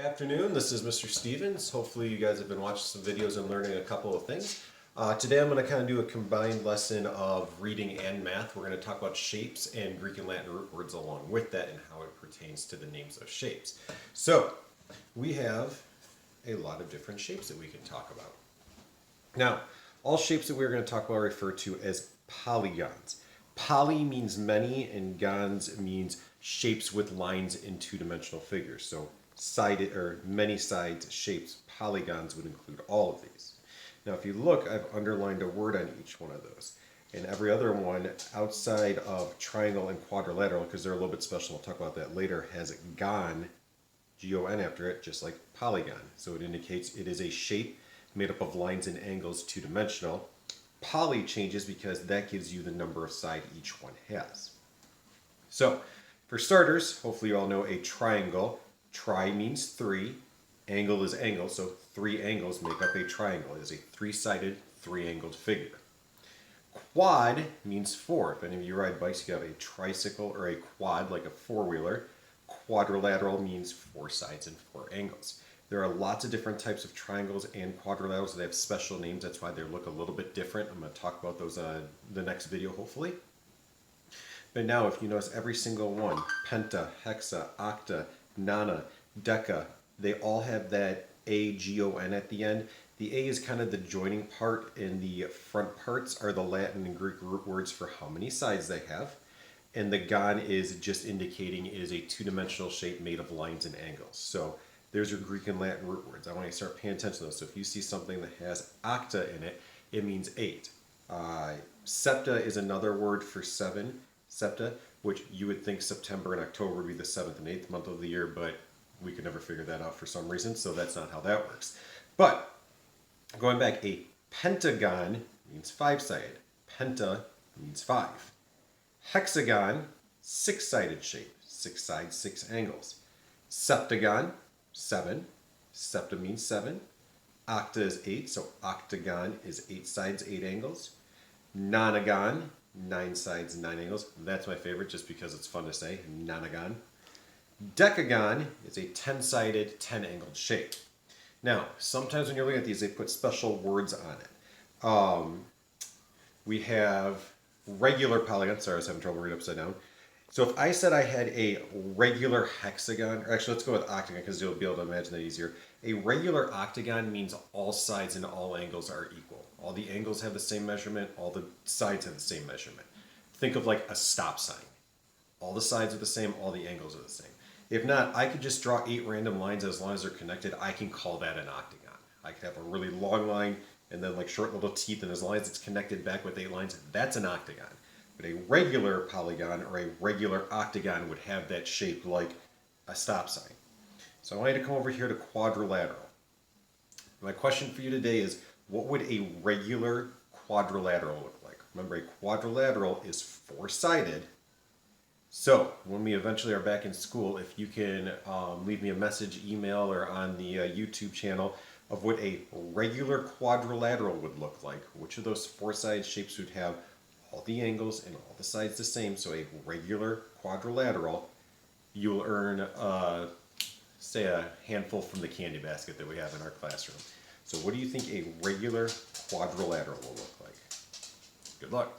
Afternoon, this is Mr. Stevens. Hopefully you guys have been watching some videos and learning a couple of things. Today I'm going to kind of do a combined lesson of reading and math. We're going to talk about shapes and Greek and Latin root words along with that and how it pertains to the names of shapes. So we have a lot of different shapes that we can talk about. Now, all shapes that we're going to talk about are referred to as polygons. Poly means many and gons means shapes with lines in two-dimensional figures. So sided or many sides shapes, polygons would include all of these. Now if you look, I've underlined a word on each one of those. And every other one outside of triangle and quadrilateral, because they're a little bit special, we'll talk about that later, has gon, G-O-N after it, just like polygon. So it indicates it is a shape made up of lines and angles, two-dimensional. Poly changes because that gives you the number of sides each one has. So for starters, hopefully you all know a triangle. Tri means three, angle is angle, so three angles make up a triangle. It is a three-sided, three-angled figure. Quad means four. If any of you ride bikes, you have a tricycle or a quad, like a four-wheeler. Quadrilateral means four sides and four angles. There are lots of different types of triangles and quadrilaterals that have special names. That's why they look a little bit different. I'm going to talk about those the next video, hopefully. But now, if you notice every single one, penta, hexa, octa, nona, deca, they all have that A-G-O-N at the end. The A is kind of the joining part, and the front parts are the Latin and Greek root words for how many sides they have. And the gon is just indicating it is a two-dimensional shape made of lines and angles. So there's your Greek and Latin root words. I want you to start paying attention to those. So if you see something that has octa in it, it means 8. Septa is another word for 7, septa, which you would think September and October would be the 7th and 8th month of the year, but we could never figure that out for some reason, so that's not how that works. But going back, a pentagon means 5-sided. Penta means 5. Hexagon, 6-sided shape. 6 sides, 6 angles. Septagon, 7. Septa means 7. Octa is 8, so octagon is 8 sides, 8 angles. Nonagon, 9 sides, 9 angles. That's my favorite just because it's fun to say, nonagon. Decagon is a 10-sided, 10-angled shape. Now, sometimes when you're looking at these, they put special words on it. We have regular polygon. Sorry, I was having trouble reading upside down. So if I said I had a regular hexagon, or actually let's go with octagon because you'll be able to imagine that easier. A regular octagon means all sides and all angles are equal. All the angles have the same measurement, all the sides have the same measurement. Think of like a stop sign. All the sides are the same, all the angles are the same. If not, I could just draw 8 random lines as long as they're connected. I can call that an octagon. I could have a really long line and then like short little teeth, and as long as it's connected back with 8 lines, that's an octagon. But a regular polygon or a regular octagon would have that shape like a stop sign. So I want you to come over here to quadrilateral. My question for you today is, what would a regular quadrilateral look like? Remember, a quadrilateral is 4-sided. So when we eventually are back in school, if you can leave me a message, email, or on the YouTube channel of what a regular quadrilateral would look like, which of those 4-sided shapes would have all the angles and all the sides the same, so a regular quadrilateral, you'll earn, say, a handful from the candy basket that we have in our classroom. So what do you think a regular quadrilateral will look like? Good luck.